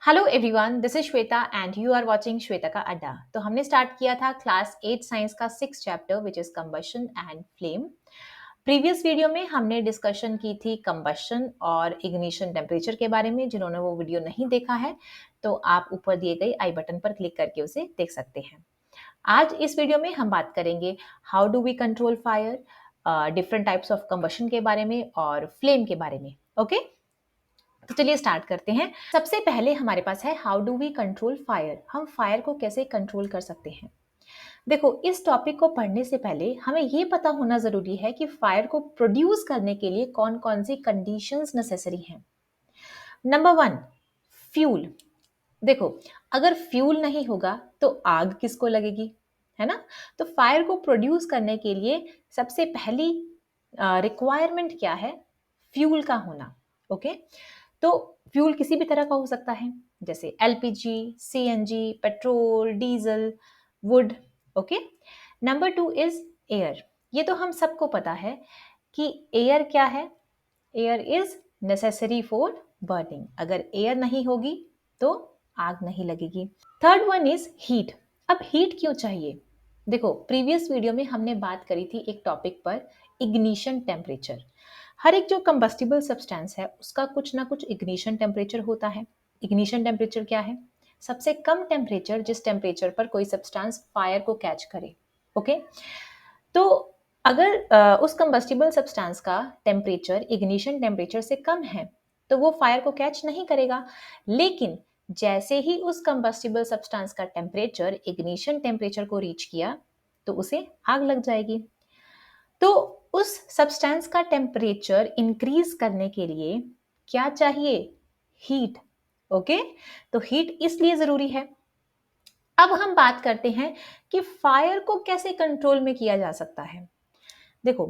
Hello everyone, this is Shweta and you are watching Shweta का अड्डा। तो हमने स्टार्ट किया था क्लास 8 साइंस का 6 chapter which is combustion and flame. Previous video में हमने डिस्कशन की थी कंबशन और इग्निशन टेम्परेचर के बारे में। जिन्होंने वो वीडियो नहीं देखा है तो आप ऊपर दिए गए आई बटन पर क्लिक करके उसे देख सकते हैं। आज इस वीडियो में हम बात करेंगे how do we control fire, different types of combustion के बारे में और फ्लेम के बारे में। ओके तो चलिए स्टार्ट करते हैं। सबसे पहले हमारे पास है how do we control fire. हम फायर को कैसे कंट्रोल कर सकते हैं। देखो, इस टॉपिक को पढ़ने से पहले हमें ये पता होना जरूरी है कि फायर को प्रोड्यूस करने के लिए कौन कौन सी कंडीशंस नेसेसरी हैं। Number 1, fuel. देखो, अगर फ्यूल नहीं होगा तो आग किसको लगेगी, है ना। तो फायर को प्रोड्यूस करने के लिए सबसे पहली रिक्वायरमेंट क्या है, फ्यूल का होना। ओके तो फ्यूल किसी भी तरह का हो सकता है, जैसे LPG, CNG, petrol, diesel, would. Okay number 2 is air. ये तो हम सबको पता है कि एयर क्या है, air is necessary for burning. अगर एयर नहीं होगी तो आग नहीं लगेगी। Third one is heat. अब हीट क्यों चाहिए। देखो, प्रीवियस वीडियो में हमने बात करी थी एक टॉपिक पर, इग्निशन टेम्परेचर। हर एक जो कंबस्टिबल सब्सटेंस है उसका कुछ ना कुछ इग्निशन टेम्परेचर होता है। इग्निशन टेम्परेचर क्या है, सबसे कम टेम्परेचर जिस टेम्परेचर पर कोई सब्सटेंस फायर को कैच करे। ओके तो अगर उस कंबस्टिबल सब्सटेंस का टेम्परेचर इग्निशन टेम्परेचर से कम है तो वो फायर को कैच नहीं करेगा। लेकिन जैसे ही उस कंबस्टिबल सब्सटेंस का टेम्परेचर इग्निशन टेम्परेचर को रीच किया तो उसे आग लग जाएगी। तो उस सब्सटेंस का टेम्परेचर इंक्रीज करने के लिए क्या चाहिए, हीट। ओके तो हीट इसलिए जरूरी है। अब हम बात करते हैं कि फायर को कैसे कंट्रोल में किया जा सकता है। देखो,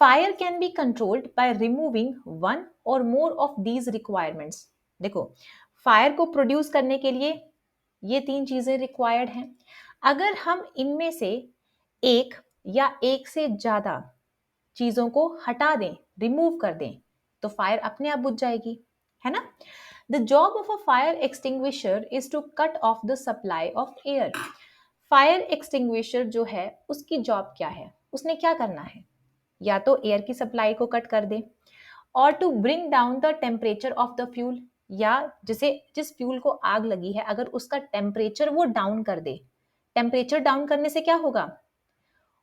fire can be controlled by removing one और मोर ऑफ दीज रिक्वायरमेंट्स। देखो, फायर को प्रोड्यूस करने के लिए ये 3 चीजें रिक्वायर्ड हैं। अगर हम इनमें से एक या एक से ज्यादा चीजों को हटा दें, रिमूव कर दें, तो फायर अपने आप बुझ जाएगी, है ना। The job of a fire extinguisher is to cut off the supply of air. Fire extinguisher जो है उसकी जॉब क्या है, उसने क्या करना है, या तो एयर की सप्लाई को कट कर दे और to bring down the temperature of the fuel, या जिस फ्यूल को आग लगी है अगर उसका टेम्परेचर वो डाउन कर दे। टेम्परेचर डाउन करने से क्या होगा,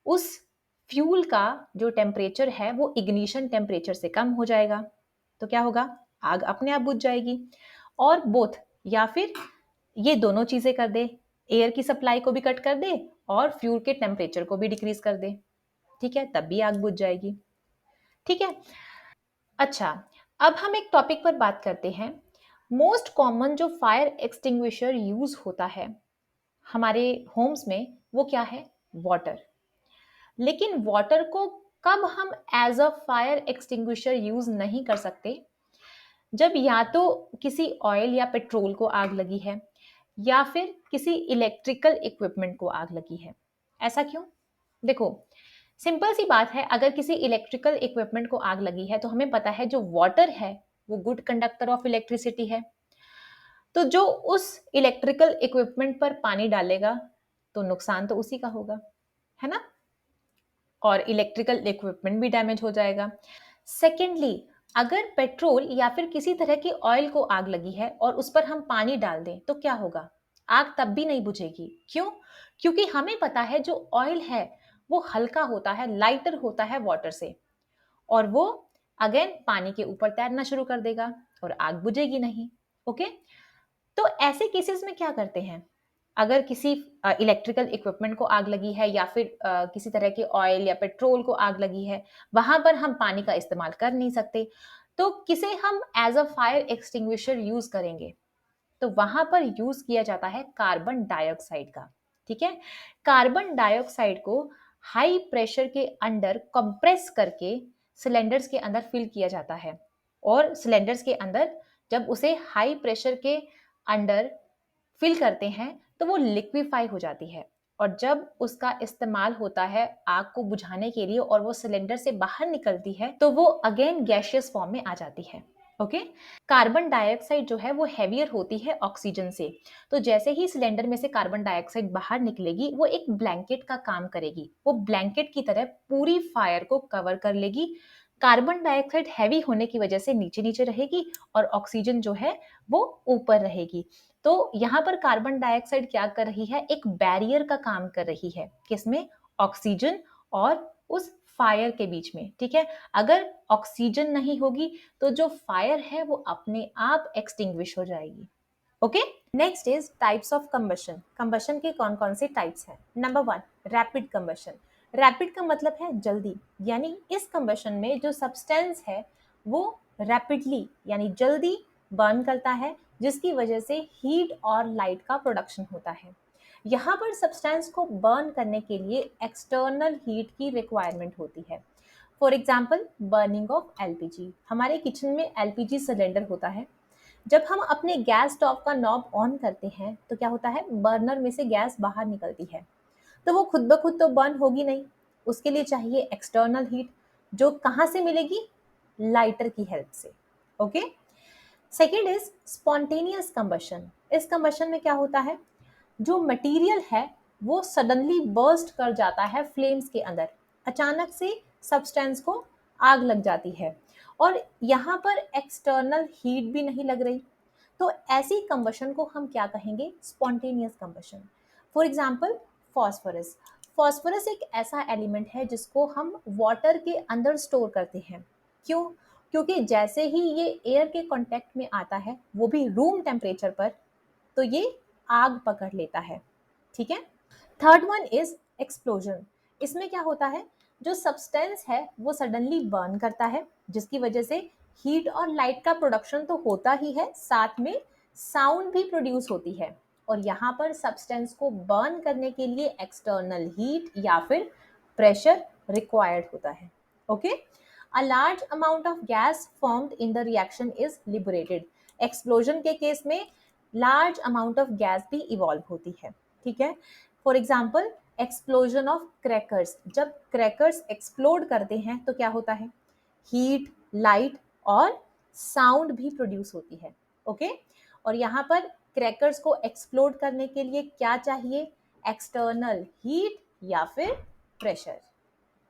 उस फ्यूल का जो टेम्परेचर है वो इग्निशन टेम्परेचर से कम हो जाएगा। तो क्या होगा, आग अपने आप बुझ जाएगी। और बोथ, या फिर ये दोनों चीजें कर दे, एयर की सप्लाई को भी कट कर दे और फ्यूल के टेम्परेचर को भी डिक्रीज कर दे, ठीक है, तब भी आग बुझ जाएगी। ठीक है, अच्छा, अब हम एक टॉपिक पर बात करते हैं। मोस्ट कॉमन जो फायर एक्सटिंग्विशर यूज होता है हमारे होम्स में वो क्या है, वाटर। लेकिन वाटर को कब हम as a fire extinguisher use नहीं कर सकते, जब या तो किसी ऑयल या पेट्रोल को आग लगी है या फिर किसी इलेक्ट्रिकल इक्विपमेंट को आग लगी है। ऐसा क्यों, देखो, सिंपल सी बात है, अगर किसी इलेक्ट्रिकल इक्विपमेंट को आग लगी है तो हमें पता है जो वाटर है वो गुड कंडक्टर ऑफ इलेक्ट्रिसिटी है। तो जो उस इलेक्ट्रिकल इक्विपमेंट पर पानी डालेगा तो नुकसान तो उसी का होगा, है ना, और इलेक्ट्रिकल इक्विपमेंट भी डैमेज हो जाएगा। सेकेंडली, अगर पेट्रोल या फिर किसी तरह की ऑयल को आग लगी है और उस पर हम पानी डाल दें तो क्या होगा, आग तब भी नहीं बुझेगी। क्यों, क्योंकि हमें पता है जो ऑयल है वो हल्का होता है, लाइटर होता है वाटर से, और वो अगेन पानी के ऊपर तैरना शुरू कर देगा और आग बुझेगी नहीं। ओके तो ऐसे केसेस में क्या करते हैं, अगर किसी इलेक्ट्रिकल इक्विपमेंट को आग लगी है या फिर किसी तरह के ऑयल या पेट्रोल को आग लगी है, वहां पर हम पानी का इस्तेमाल कर नहीं सकते, तो किसे हम as a fire extinguisher use करेंगे, तो वहां पर यूज किया जाता है कार्बन डाइऑक्साइड का। ठीक है, कार्बन डाइऑक्साइड को हाई प्रेशर के अंडर कंप्रेस करके सिलेंडर्स के अंदर फिल किया जाता है, और सिलेंडर्स के अंदर जब उसे हाई प्रेशर के अंडर फिल करते हैं तो वो लिक्विफाई हो जाती है, और जब उसका इस्तेमाल होता है आग को बुझाने के लिए और वो सिलेंडर से बाहर निकलती है तो वो अगेन गैशियस फॉर्म में आ जाती है। ओके। कार्बन डाइऑक्साइड जो है वो हेवियर होती है ऑक्सीजन से, तो जैसे ही सिलेंडर में से कार्बन डाइऑक्साइड बाहर निकलेगी वो एक ब्लैंकेट का काम करेगी, वो ब्लैंकेट की तरह पूरी फायर को कवर कर लेगी। कार्बन डाइऑक्साइड हैवी होने की वजह से नीचे नीचे रहेगी और ऑक्सीजन जो है वो ऊपर रहेगी। तो यहाँ पर कार्बन डाइऑक्साइड क्या कर रही है, एक बैरियर का काम कर रही है, किसमें, ऑक्सीजन और उस फायर के बीच में। ठीक है, अगर ऑक्सीजन नहीं होगी तो जो फायर है वो अपने आप एक्सटिंग्विश हो जाएगी। Okay. Next is types of combustion. Combustion के कौन कौन से टाइप्स हैं? Number 1, rapid combustion. रैपिड का मतलब है जल्दी, यानी इस कंबशन में जो सब्सटेंस है वो रैपिडली यानी जल्दी बर्न करता है, जिसकी वजह से हीट और लाइट का प्रोडक्शन होता है। यहाँ पर सब्सटेंस को बर्न करने के लिए एक्सटर्नल हीट की रिक्वायरमेंट होती है। For example burning of LPG. हमारे किचन में एलपीजी सिलेंडर होता है। जब हम अपने गैस स्टोव का नॉब ऑन करते हैं तो क्या होता है, बर्नर में से गैस बाहर निकलती है। तो वो खुद ब खुद तो बर्न होगी नहीं, उसके लिए चाहिए एक्सटर्नल हीट, जो कहाँ से मिलेगी, लाइटर की हेल्प से। Okay. Second is spontaneous combustion. इस कंबशन में क्या होता है, जो मटेरियल है वो सडनली बर्स्ट कर जाता है फ्लेम्स के अंदर, अचानक से सब्सटेंस को आग लग जाती है और यहाँ पर एक्सटर्नल हीट भी नहीं लग रही। तो ऐसी कंबशन को हम क्या कहेंगे, spontaneous combustion. For example phosphorus. Phosphorus एक ऐसा एलिमेंट है जिसको हम वाटर के अंदर स्टोर करते हैं। क्यों? क्योंकि जैसे ही ये एयर के कांटेक्ट में आता है, वो भी रूम टेम्परेचर पर, तो ये आग पकड़ लेता है। ठीक है। Third one is explosion. इसमें क्या होता है, जो सब्सटेंस है वो सडनली बर्न करता है, जिसकी वजह से हीट और लाइट का प्रोडक्शन तो होता ही है, साथ में साउंड भी प्रोड्यूस होती है। और यहाँ पर सब्सटेंस को बर्न करने के लिए एक्सटर्नल हीट या फिर प्रेशर रिक्वायर्ड होता है। Okay. A large amount of gas formed in the reaction is liberated. Explosion के केस में लार्ज अमाउंट ऑफ गैस भी इवॉल्व होती है। ठीक है। For example explosion of crackers. जब क्रैकर्स एक्सप्लोड करते हैं तो क्या होता है, हीट, लाइट और साउंड भी प्रोड्यूस होती है। ओके। और यहाँ पर क्रैकर्स को एक्सप्लोड करने के लिए क्या चाहिए, एक्सटर्नल हीट या फिर प्रेशर।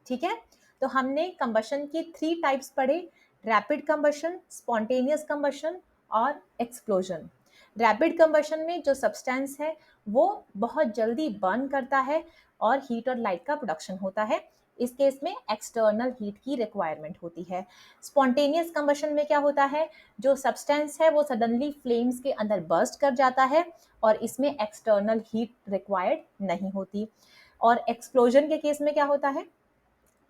ठीक है। तो हमने कंबशन की 3 टाइप्स पढ़े, रैपिड कंबशन, स्पॉन्टेनियस कंबशन और एक्सप्लोजन। रैपिड कंबशन में जो सब्सटेंस है वो बहुत जल्दी बर्न करता है और हीट और लाइट का प्रोडक्शन होता है। इस केस में एक्सटर्नल हीट की रिक्वायरमेंट होती है। स्पॉन्टेनियस कंबशन में क्या होता है, जो सब्सटेंस है वो सडनली फ्लेम्स के अंदर बर्स्ट कर जाता है और इसमें एक्सटर्नल हीट रिक्वायर्ड नहीं होती। और एक्सप्लोजन के केस में क्या होता है,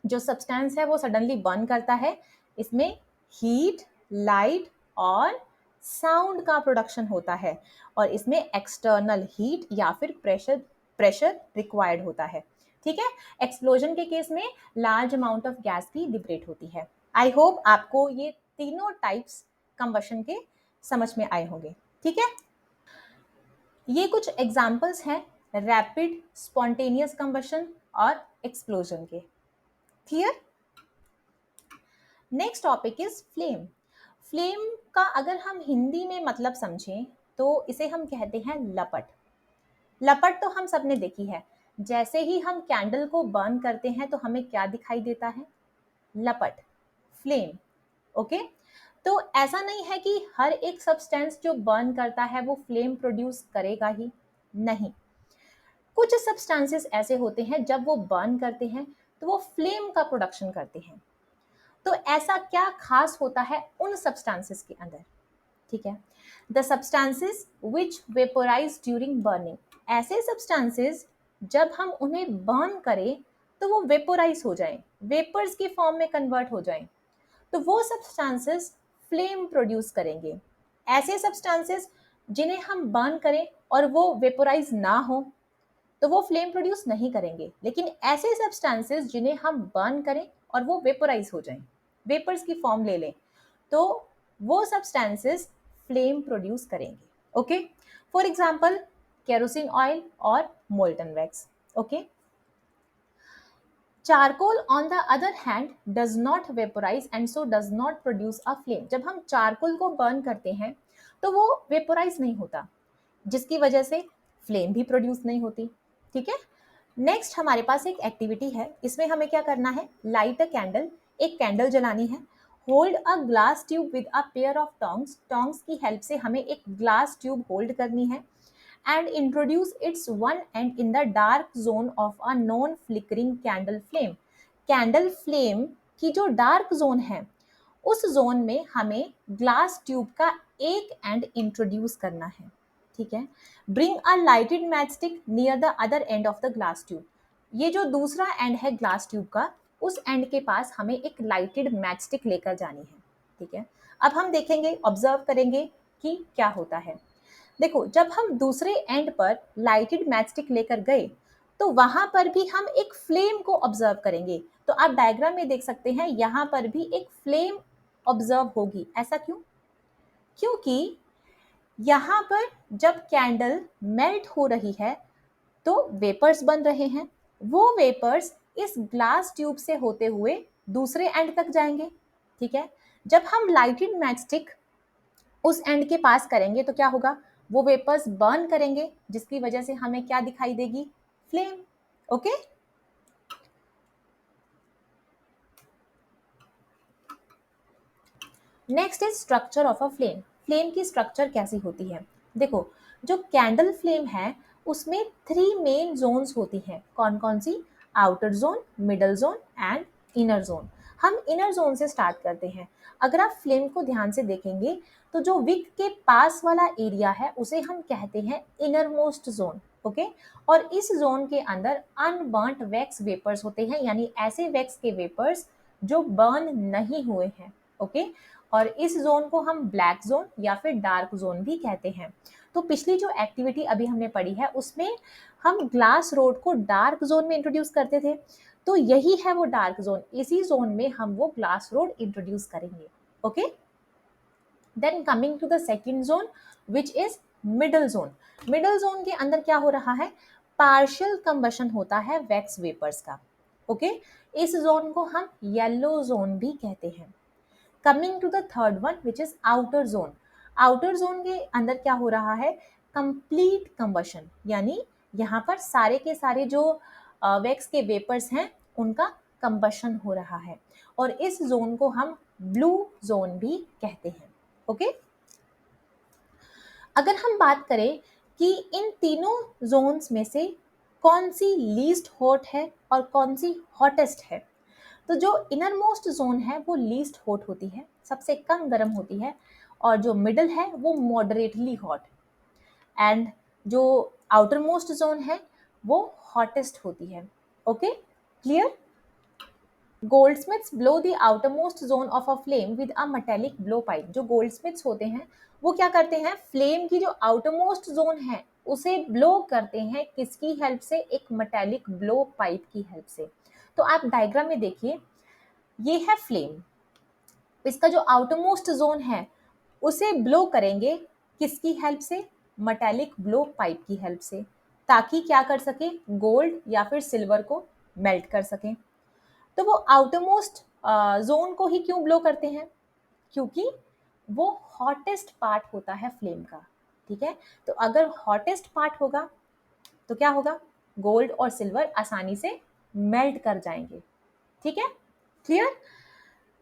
जो सब्सटेंस है वो सडनली बर्न करता है, इसमें हीट, लाइट और साउंड का प्रोडक्शन होता है और इसमें एक्सटर्नल हीट या फिर प्रेशर प्रेशर रिक्वायर्ड होता है। ठीक है। एक्सप्लोजन के केस में लार्ज अमाउंट ऑफ गैस भी लिबरेट होती है। आई होप आपको ये तीनों टाइप्स कंबशन के समझ में आए होंगे। ठीक है। ये कुछ एग्जाम्पल्स हैं रैपिड, स्पॉन्टेनियस कंबशन और एक्सप्लोजन के। Clear? Next topic is flame. Flame का अगर हम हिंदी में मतलब समझें तो इसे हम कहते हैं लपट। लपट तो हम सबने देखी है, जैसे ही हम कैंडल को बर्न करते हैं तो हमें क्या दिखाई देता है, लपट, फ्लेम। ओके। तो ऐसा नहीं है कि हर एक सब्सटेंस जो बर्न करता है वो फ्लेम प्रोड्यूस करेगा ही, नहीं। कुछ सब्सटेंसेस ऐसे होते हैं जब वो बर्न करते हैं तो वो फ्लेम का प्रोडक्शन करते हैं। तो ऐसा क्या खास होता है उन सब्सटेंसेस के अंदर? ठीक है। The substances which vaporise during burning. ऐसे सब्सटेंसेस जब हम उन्हें बर्न करें तो वो वेपोराइज हो जाएं, वेपर्स की फॉर्म में कन्वर्ट हो जाएं, तो वो सब्सटेंसेस फ्लेम प्रोड्यूस करेंगे। ऐसे सब्सटेंसेस जिन्हें हम बर्न करें और वो वेपोराइज ना हो तो वो फ्लेम प्रोड्यूस नहीं करेंगे। लेकिन ऐसे सब्सटेंसेस जिन्हें हम बर्न करें और वो वेपोराइज हो जाएं, वेपर्स की फॉर्म ले लें, तो वो सब्सटेंसेस फ्लेम प्रोड्यूस करेंगे। Okay. For example kerosene oil और molten wax. Okay. Charcoal on the other hand does not vaporise and so does not produce a flame. जब हम चारकोल को बर्न करते हैं तो वो वेपोराइज नहीं होता, जिसकी वजह से फ्लेम भी प्रोड्यूस नहीं होती। ठीक है, नेक्स्ट हमारे पास एक एक्टिविटी है, इसमें हमें क्या करना है, लाइट अ कैंडल, एक कैंडल जलानी है। Hold a glass tube with a pair of tongs, tongs की हेल्प से हमें एक ग्लास ट्यूब होल्ड करनी है। And introduce it's one and in the dark zone of a non flickering candle flame. Candle flame की जो dark zone है उस जोन में हमें ग्लास ट्यूब का एक एंड इंट्रोड्यूस करना है। ठीक है, bring a lighted match stick near the other end of the glass tube. ये जो दूसरा एंड है ग्लास ट्यूब का, उस एंड के पास हमें एक लाइटेड मैच स्टिक लेकर जानी है। ठीक है, अब हम देखेंगे, ऑब्जर्व करेंगे कि क्या होता है। देखो, जब हम दूसरे एंड पर लाइटेड मैचस्टिक लेकर गए तो वहां पर भी हम एक फ्लेम को ऑब्जर्व करेंगे। तो आप डायग्राम में देख सकते हैं, यहां पर भी एक फ्लेम ऑब्जर्व होगी। ऐसा क्यों? क्योंकि यहां पर जब कैंडल मेल्ट हो रही है तो वेपर्स बन रहे हैं, वो वेपर्स इस ग्लास ट्यूब से होते हुए दूसरे एंड तक जाएंगे। ठीक है, जब हम लाइटेड मैचस्टिक उस एंड के पास करेंगे तो क्या होगा, वो वेपर्स बर्न करेंगे, जिसकी वजह से हमें क्या दिखाई देगी, flame. Okay, next is structure of a flame. Flame की स्ट्रक्चर कैसी होती है? देखो, जो कैंडल फ्लेम है उसमें 3 मेन जोन्स होती हैं। कौन कौन सी? Outer zone, middle zone and inner zone. हम इनर जोन से स्टार्ट करते हैं। अगर आप फ्लेम को ध्यान से देखेंगे तो जो विक के पास वाला एरिया है उसे हम कहते हैं इनर मोस्ट जोन। ओके, और इस जोन के अंदर अनबर्न्ट वैक्स वेपर्स होते हैं, यानी ऐसे वैक्स के वेपर्स जो बर्न नहीं हुए हैं। ओके, और इस जोन को हम ब्लैक जोन या फिर डार्क जोन भी कहते हैं। तो पिछली जो एक्टिविटी अभी हमने पढ़ी है उसमें हम ग्लास रोड को डार्क जोन में इंट्रोड्यूस करते थे, तो यही है वो डार्क जोन, इसी जोन में हम वो ग्लास रोड इंट्रोड्यूस करेंगे। Okay, then coming to the second zone which is middle zone. Middle zone के अंदर क्या हो रहा है, पार्शियल कंबशन होता है वैक्स वेपर्स का। ओके, इस जोन को हम येलो जोन भी कहते हैं। Coming to the third one which is outer zone. Outer zone के अंदर क्या हो रहा है, कंप्लीट कंबशन, यानी यहाँ पर सारे के सारे जो वैक्स के वेपर्स हैं उनका कंबशन हो रहा है, और इस जोन को हम ब्लू जोन भी कहते हैं। ओके, अगर हम बात करें कि इन तीनों जोन्स में से कौन सी लीस्ट हॉट है और कौन सी हॉटेस्ट है, तो जो इनर मोस्ट जोन है वो लीस्ट हॉट होती है, सबसे कम गर्म होती है, और जो मिडल है वो मॉडरेटली हॉट, एंड जो आउटर मोस्ट जोन है वो हॉटेस्ट होती है। Okay, clear? Goldsmiths blow the outermost zone of a flame with a metallic blow pipe. जो गोल्डस्मिथ्स होते हैं वो क्या करते हैं, फ्लेम की जो आउटरमोस्ट जोन है उसे ब्लो करते हैं, किसकी हेल्प से, एक मेटेलिक ब्लो पाइप की हेल्प से। तो आप डायग्राम में देखिए, ये है फ्लेम, इसका जो आउटरमोस्ट जोन है उसे ब्लो करेंगे, किसकी हेल्प से, मेटेलिक ब्लो पाइप की हेल्प से, ताकि क्या कर सके, गोल्ड या फिर सिल्वर को मेल्ट कर सकें। तो वो आउटरमोस्ट जोन को ही क्यों ब्लो करते हैं, क्योंकि वो हॉटेस्ट पार्ट होता है फ्लेम का। ठीक है, तो अगर हॉटेस्ट पार्ट होगा तो क्या होगा, गोल्ड और सिल्वर आसानी से मेल्ट कर जाएंगे। ठीक है, clear?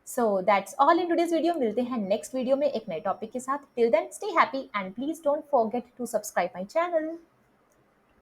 So that's all in today's video. मिलते हैं नेक्स्ट वीडियो में एक नए टॉपिक के साथ। Till then stay happy and please don't forget to subscribe my channel.